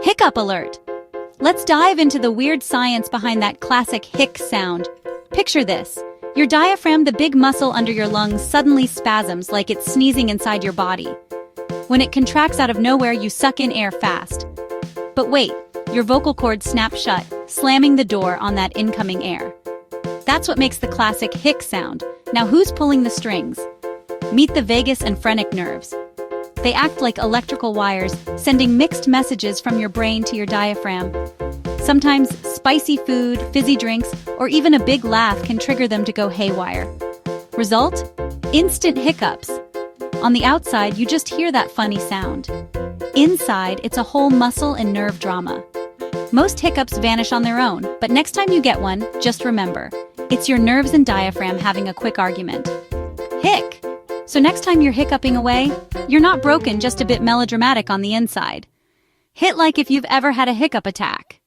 Hiccup alert! Let's dive into the weird science behind that classic hic sound. Picture this. Your diaphragm, the big muscle under your lungs, suddenly spasms like it's sneezing inside your body. When it contracts out of nowhere, you suck in air fast. But wait, your vocal cords snap shut, slamming the door on that incoming air. That's what makes the classic hic sound. Now who's pulling the strings? Meet the vagus and phrenic nerves. They act like electrical wires, sending mixed messages from your brain to your diaphragm. Sometimes spicy food, fizzy drinks, or even a big laugh can trigger them to go haywire. Result? Instant hiccups. On the outside, you just hear that funny sound. Inside, it's a whole muscle and nerve drama. Most hiccups vanish on their own, but next time you get one, just remember, it's your nerves and diaphragm having a quick argument. Hic! So next time you're hiccuping away, you're not broken, just a bit melodramatic on the inside. Hit like if you've ever had a hiccup attack.